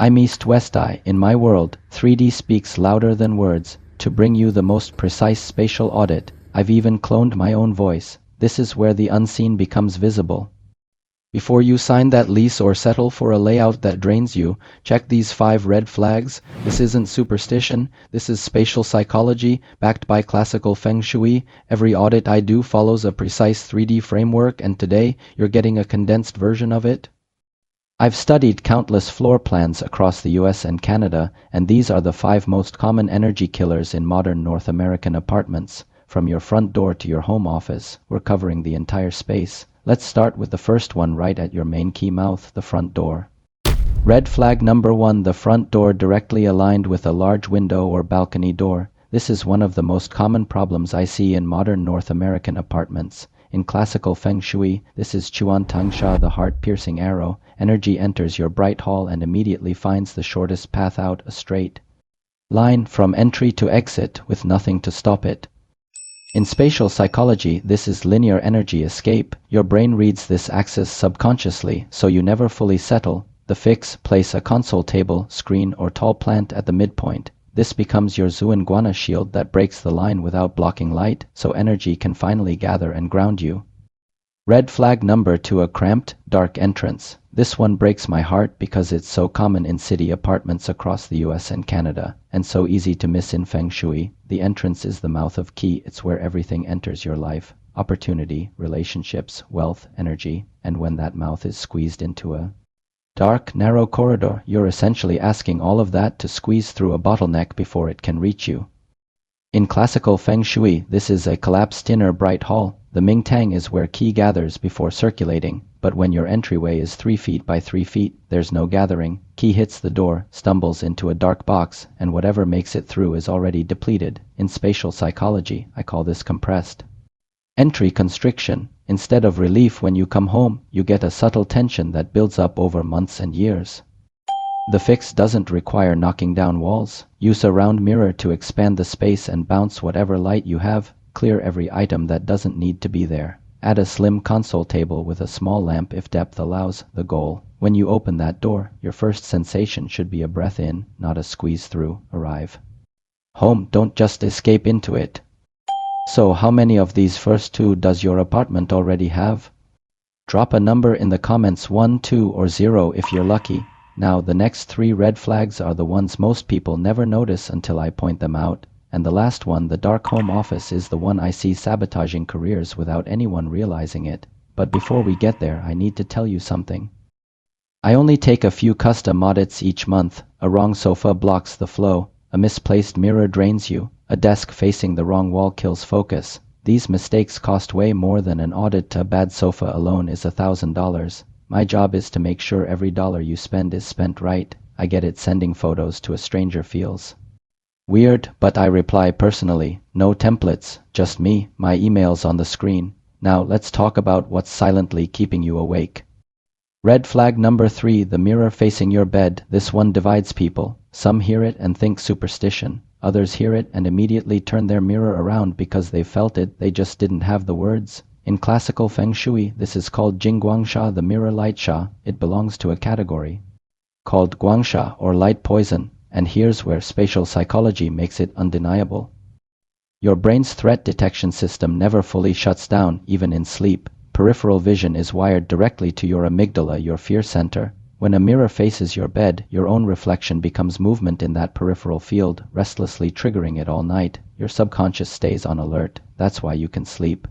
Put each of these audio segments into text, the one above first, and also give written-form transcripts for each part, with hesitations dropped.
I'm EastWest. In my world, 3D speaks louder than words. To bring you the most precise spatial audit, I've even cloned my own voice. This is where the unseen becomes visible. Before you sign that lease or settle for a layout that drains you, check these 5 red flags. This isn't superstition, this is spatial psychology, backed by classical Feng Shui. Every audit I do follows a precise 3D framework, and today, you're getting a condensed version of it. I've studied countless floor plans across the US and Canada, and these are the 5 most common energy killers in modern North American apartments. From your front door to your home office, we're covering the entire space. Let's start with the first one right at your main key mouth, the front door. Red flag number 1, the front door directly aligned with a large window or balcony door. This is one of the most common problems I see in modern North American apartments. In classical Feng Shui, this is Chuan Tang, the heart-piercing arrow. Energy enters your bright hall and immediately finds the shortest path out, a straight line from entry to exit with nothing to stop it. In spatial psychology, this is linear energy escape. Your brain reads this axis subconsciously, so you never fully settle. The fix: place a console table, screen, or tall plant at the midpoint. This becomes your Guana shield that breaks the line without blocking light, so energy can finally gather and ground you. Red flag number 2, a cramped, dark entrance. This one breaks my heart because it's so common in city apartments across the US and Canada, and so easy to miss in Feng Shui. The entrance is the mouth of key. It's where everything enters your life: opportunity, relationships, wealth, energy. And when that mouth is squeezed into a dark, narrow corridor, you're essentially asking all of that to squeeze through a bottleneck before it can reach you. In classical Feng Shui, this is a collapsed inner bright hall. The Ming Tang is where qi gathers before circulating, but when your entryway is 3 feet by 3 feet, there's no gathering. Qi hits the door, stumbles into a dark box, and whatever makes it through is already depleted. In spatial psychology, I call this compressed entry constriction. Instead of relief when you come home, you get a subtle tension that builds up over months and years. The fix doesn't require knocking down walls. Use a round mirror to expand the space and bounce whatever light you have. Clear every item that doesn't need to be there. Add a slim console table with a small lamp if depth allows. The goal: when you open that door, your first sensation should be a breath in, not a squeeze through. Arrive home, don't just escape into it. So how many of these first 2 does your apartment already have? Drop a number in the comments: 1, 2, or 0 if you're lucky. Now, the next 3 red flags are the ones most people never notice until I point them out. And the last one, the dark home office, is the one I see sabotaging careers without anyone realizing it. But before we get there, I need to tell you something. I only take a few custom audits each month. A wrong sofa blocks the flow. A misplaced mirror drains you. A desk facing the wrong wall kills focus. These mistakes cost way more than an audit. A bad sofa alone is $1,000. My job is to make sure every dollar you spend is spent right. I get it. Sending photos to a stranger feels weird, but I reply personally. No templates, just me, my emails on the screen. Now let's talk about what's silently keeping you awake. Red flag number 3, the mirror facing your bed. This one divides people. Some hear it and think superstition. Others hear it and immediately turn their mirror around because they felt it, they just didn't have the words. In classical Feng Shui, this is called Jing Guang, the mirror light sha. It belongs to a category called Guang or light poison. And here's where spatial psychology makes it undeniable. Your brain's threat detection system never fully shuts down, even in sleep. Peripheral vision is wired directly to your amygdala, your fear center. When a mirror faces your bed, your own reflection becomes movement in that peripheral field, restlessly triggering it all night. Your subconscious stays on alert. That's why you can sleep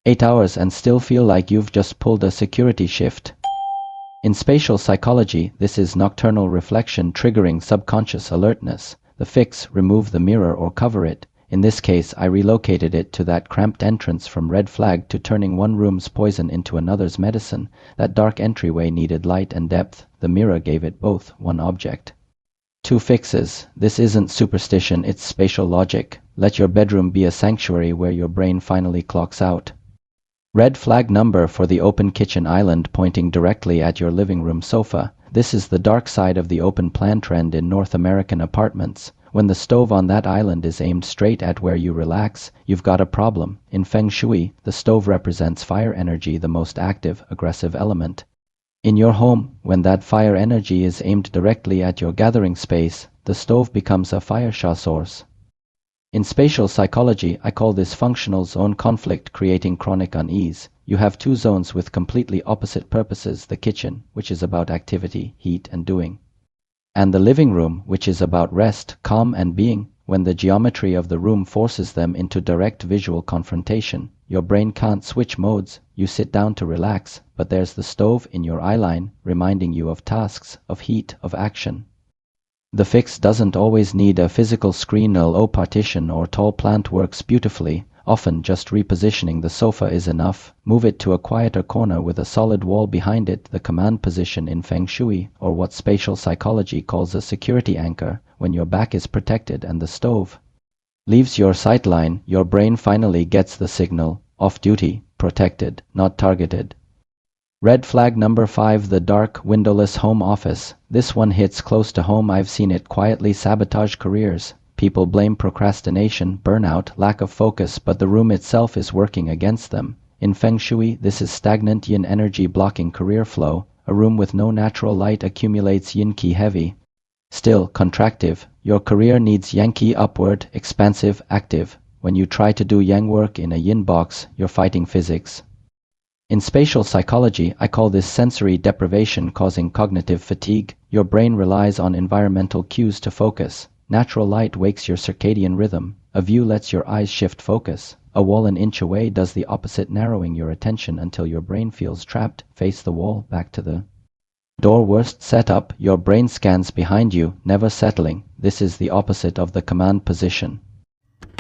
8 hours and still feel like you've just pulled a security shift. In spatial psychology, this is nocturnal reflection triggering subconscious alertness. The fix: remove the mirror or cover it. In this case, I relocated it to that cramped entrance from red flag to turning one room's poison into another's medicine. That dark entryway needed light and depth. The mirror gave it both, one object. 2 fixes. This isn't superstition, it's spatial logic. Let your bedroom be a sanctuary where your brain finally clocks out. Red flag number 4, the open kitchen island pointing directly at your living room sofa. This is the dark side of the open plan trend in North American apartments. When the stove on that island is aimed straight at where you relax, you've got a problem. In Feng Shui, the stove represents fire energy, the most active, aggressive element. In your home, when that fire energy is aimed directly at your gathering space, the stove becomes a fire source. In spatial psychology, I call this functional zone conflict, creating chronic unease. You have two zones with completely opposite purposes: the kitchen, which is about activity, heat, and doing, and the living room, which is about rest, calm, and being. When the geometry of the room forces them into direct visual confrontation, your brain can't switch modes. You sit down to relax, but there's the stove in your eyeline, reminding you of tasks, of heat, of action. The fix doesn't always need a physical screen, a low partition, or tall plant works beautifully. Often just repositioning the sofa is enough. Move it to a quieter corner with a solid wall behind it, the command position in Feng Shui, or what spatial psychology calls a security anchor. When your back is protected and the stove leaves your sightline, your brain finally gets the signal: off duty, protected, not targeted. Red flag number 5, the dark, windowless home office. This one hits close to home. I've seen it quietly sabotage careers. People blame procrastination, burnout, lack of focus, but the room itself is working against them. In Feng Shui, this is stagnant yin energy blocking career flow. A room with no natural light accumulates yin qi heavy, still, contractive. Your career needs yang qi upward, expansive, active. When you try to do yang work in a yin box, you're fighting physics. In spatial psychology, I call this sensory deprivation, causing cognitive fatigue. Your brain relies on environmental cues to focus. Natural light wakes your circadian rhythm. A view lets your eyes shift focus. A wall an inch away does the opposite, narrowing your attention until your brain feels trapped. Face the wall, back to the door. Worst setup, your brain scans behind you, never settling. This is the opposite of the command position.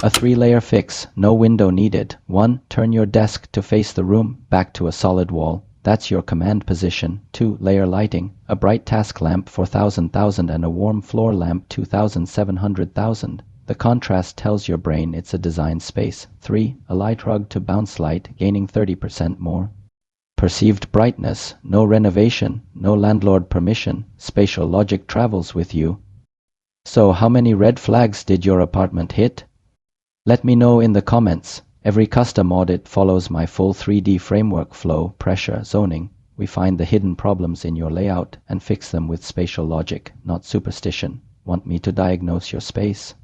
A 3-layer fix, no window needed. 1. Turn your desk to face the room, back to a solid wall. That's your command position. 2. Layer lighting, a bright task lamp 4,000 and a warm floor lamp 2,700. The contrast tells your brain it's a designed space. 3. A light rug to bounce light, gaining 30% more perceived brightness. No renovation, no landlord permission. Spatial logic travels with you. So how many red flags did your apartment hit? Let me know in the comments. Every custom audit follows my full 3D framework: flow, pressure, zoning. We find the hidden problems in your layout and fix them with spatial logic, not superstition. Want me to diagnose your space?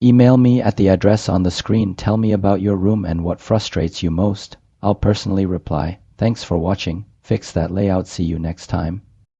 Email me at the address on the screen. Tell me about your room and what frustrates you most. I'll personally reply. Thanks for watching. Fix that layout. See you next time.